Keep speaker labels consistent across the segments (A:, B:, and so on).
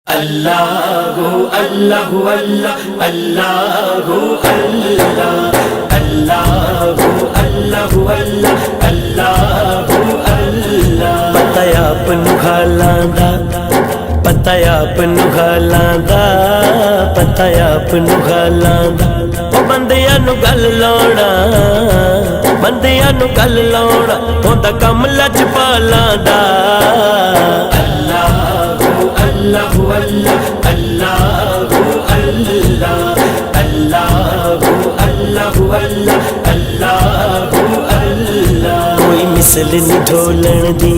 A: اللہ اللہ اللہ اللہ اللہ اللہ اللہ اللہ اللہ اللہ
B: پتہ آپ نو حالاں دا، پتہ آپ نو حالاں دا، پتہ آپ نو حالاں دا، او بندیاں نو گل لاونا، بندیاں نو گل لاونا ہوندا کم لجپالاں دا۔
A: اللہ اللہ اللہ اللہ اللہ اللہ اللہ اللہ اللہ
B: کوئی مثل نہیں ڈھولن دی،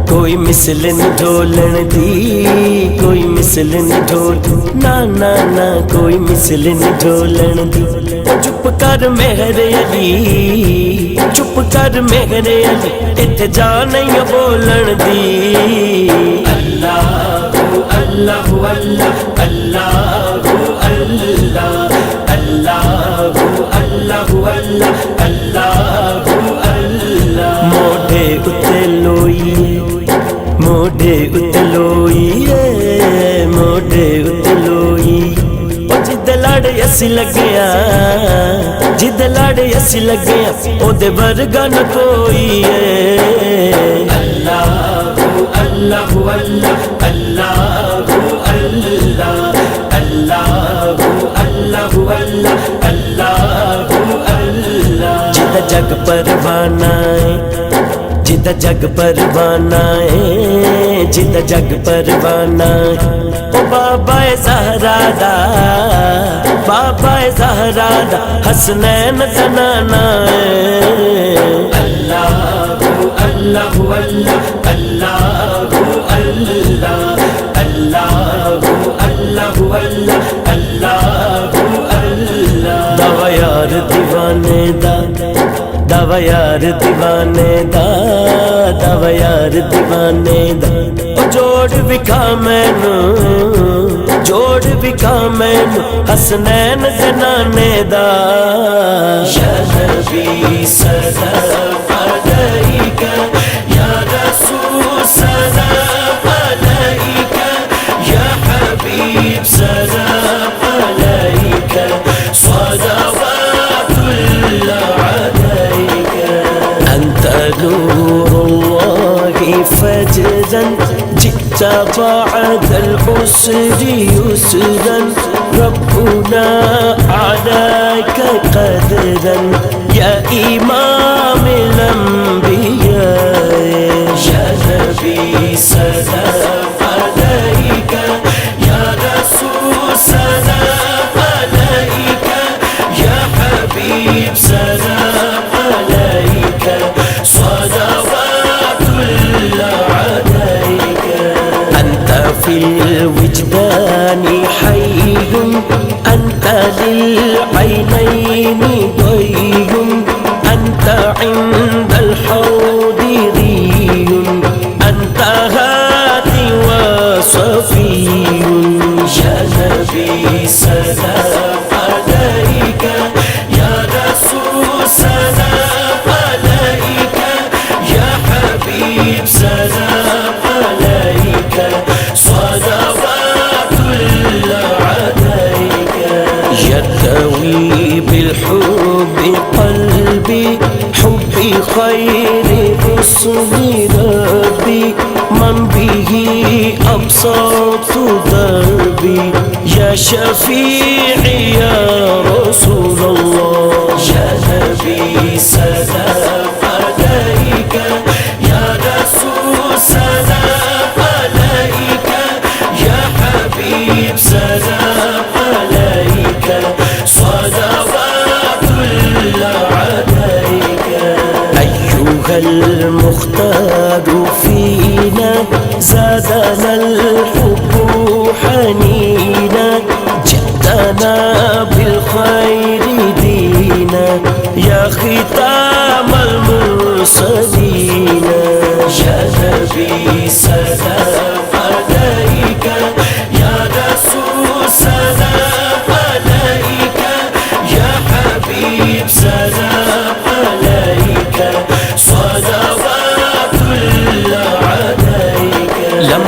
B: کوئی مثل نہیں ڈھولن دی، کوئی مثل نہیں ڈھول نا نا نا، کوئی مثل نہیں ڈھولن دی۔ چپ کر مہر علی، چپ کر مہر علی، اتھے جا نہیں بولن دی۔
A: اللہ اللہ اللہ اللہ اللہ اللہ اللہ اللہ اللہ
B: موڈے اتے لوئیے، موڈے اتے لوئیے، موڈے اتے لوئیے، او جد لڑ اسی لگیا، جد لڑ اسی لگیا او دے ورگا نہ کوئی ہے۔
A: اللہ اللہ اللہ اللہ اللہ اللہ اللہ اللہ اللہ
B: جدا جگ پروانہ ہے، جدا جگ پروانہ ہے، جدا جگ پروانہ ہے، او بابا زہرا دا، بابا زہرا دا حسنین زنانا ہے۔
A: اللہ اللہ اللہ اللہ اللہ اللہ اللہ اللہ اللہ
B: دوا یار دیوانے دا، دوا یار دیوانے دا، دوا یار دیوانے دا، او جوڑ وکھا مینو، جوڑ وکھا مینو حسنین زنانے دا۔
A: یا نبی سلام علیک یا رسول سلام علیک یا حبیب سلام علیک صلوات اللہ علیک۔
B: انت نور اللہ فجرا جئت بعد العسر يسرا ربنا عليك قدرا يا إمام الأنبياء۔
A: یا نبی سلام علیک یا رسول سلام علیک یا حبیب سلام علیک صلوات اللہ علیک۔
B: أنت في الوجدان حي، أنت للعينين ضي، أنت عند الحوض ري، أنت هادي وصفي۔
A: یا نبی سلام علیک یا رسول سلام علیک یا حبیب سلام علیک صلوات اللہ علیک۔
B: يرتوي بالحب قلبي، حبي خير حسن ربي، من به أبسط دربي يا شفيعي يا رسول الله۔
A: یا نبی سلام علیک یا رسول سلام علیک یا حبیب سلام علیک صلوات اللہ علیک۔
B: أيها المختار فينا زادنا الحب حنينا، جئتنا بالخير دينا يا ختام المرسلين۔
A: یا نبی سلام علیک یا رسول سلام علیک یا حبیب سلام علیک صلوات اللہ علیک۔
B: لم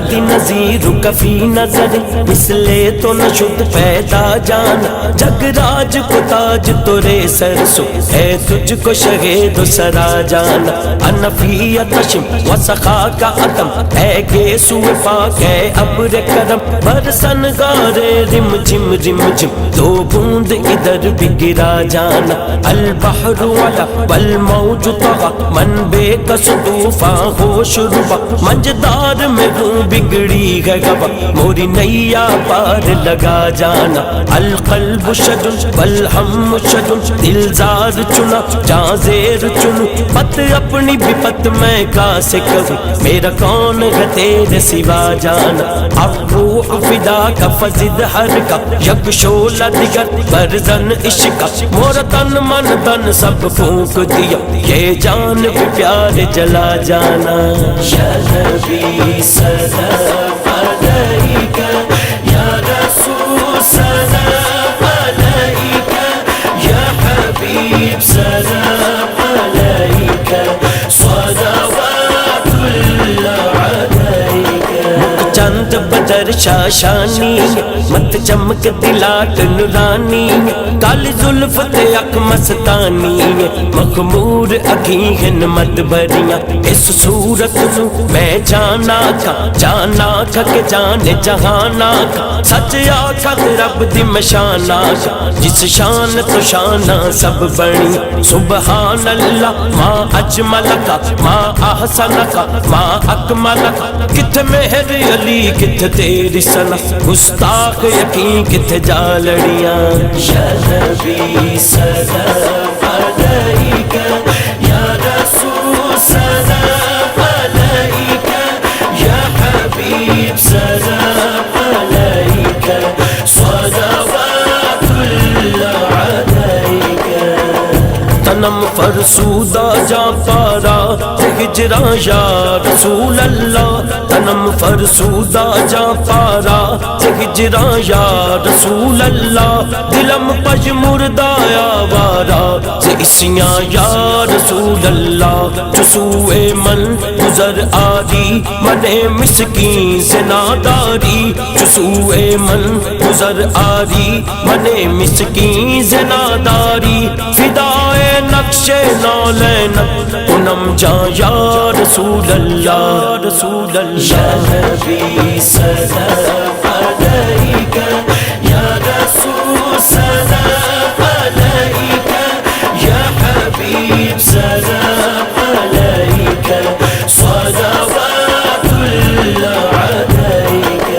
B: بنیادی نظیرک فی نظر مثلے تو نہ شد پیدا جانا جگ راج کو تاج تورے سر سو ہے تجھ کو شہید و سرا جانا انفی تشم و سخا کا عدم ہے گیسو پاک ہے ابر کرم برسن گارے رم جم رم جم دو بوند ادھر بھی گرا جانا البحر والا والموج طغى من بے کس طوفان ہو شروع منجدار میں ہوں بگڑی ہے گوا موری نیا پار لگا جانا القلب شجن والہم شجن دلزار چنا جہاں زیر چنو پت اپنی بھی پت میں کا سے کہوں میرا کون ہے تیرے سوا جانا الروح فدا کا فزد ہر کا یک شولہ دیگر برزن عشق مورا تن من تن سب پھونک دیا یہ جان بھی پیار جلا جانا
A: یا نبی سلام علیک یا رسول سلام علیک یا حبیب سلام علیک صلوات اللہ علیک
B: چند بدر شاشانی مت چمک دلاٹ نورانی کالی زلف تے اک مستانی مخمور اکھیں ہن مت بھریاں اس صورت نو میں جانا کھا کہ جانے جہانا کھا سچ آکھا رب دی مشانہ کھا جس شان تو شانہ سب بنی سبحان اللہ ما اجمل کا ما احسن کا ما اکمل کا کتھ مہر علی کتھ تیری سنا گستاخ یقین کتھ جا لڑیاں
A: یا نبی سلام علیک یا رسول سلام علیک یا حبیب سلام علیک صلوات اللہ علیک
B: تنم فرسودہ جا پارا ہجراں یا رسول اللہ تنم فرسودہ جا پارا ہجراں یا رسول اللہ دلم پج مردہ آوارا اسیاں یا رسول اللہ جسوئے من گزر آری منے مسکین زناداری جسوئے من گزر آری منے مسکین زناداری فدائے نقش نالین انم جا یا رسول اللہ رسول
A: یا
B: اللہ
A: نبی سلام علیک یا رسول سلام علیک یا حبیب سلام علیک صلوات اللہ علیک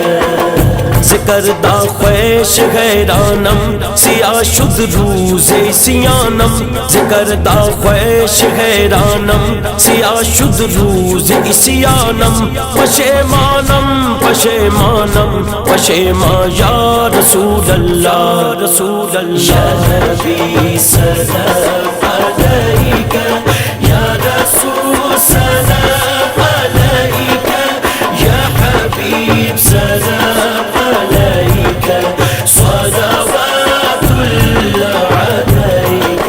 B: ذکر دا خویش حیرانم سیاہ شد روز سیانم ذکر دا خویش حیرانم سیاہ شد روز سیانم پشیمانم پشیمانم پشیمان یا رسول اللہ رسول
A: یا
B: اللہ
A: نبی سلام علیک یا رسول سلام علیک یا حبیب سلام علیک صلوات اللہ علیک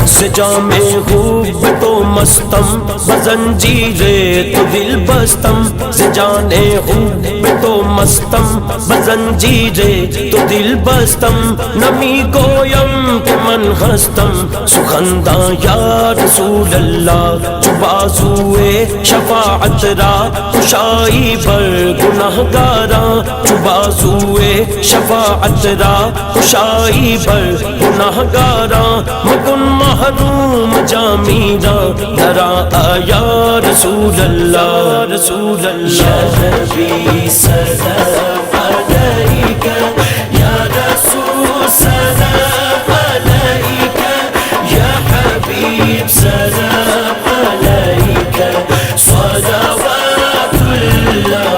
B: سجام خوب تو مستم بزنجیرے تو دل بستم سجانے خوب تو مستم بزنجیرے تو دل بستم نمی گویم کہ من ہستم سخندہ یا رسول اللہ جو بازوئے شفاعت را کشائی بر گناہ گارا جو بازوئے شفاعت را کشائی بر گناہ گارا مکن محروم جامیرا درا آیا رسول اللہ رسول
A: یا
B: اللہ
A: نبی سلام علیک یا رسول سلام علیک یا حبیب سلام علیک صلوات اللہ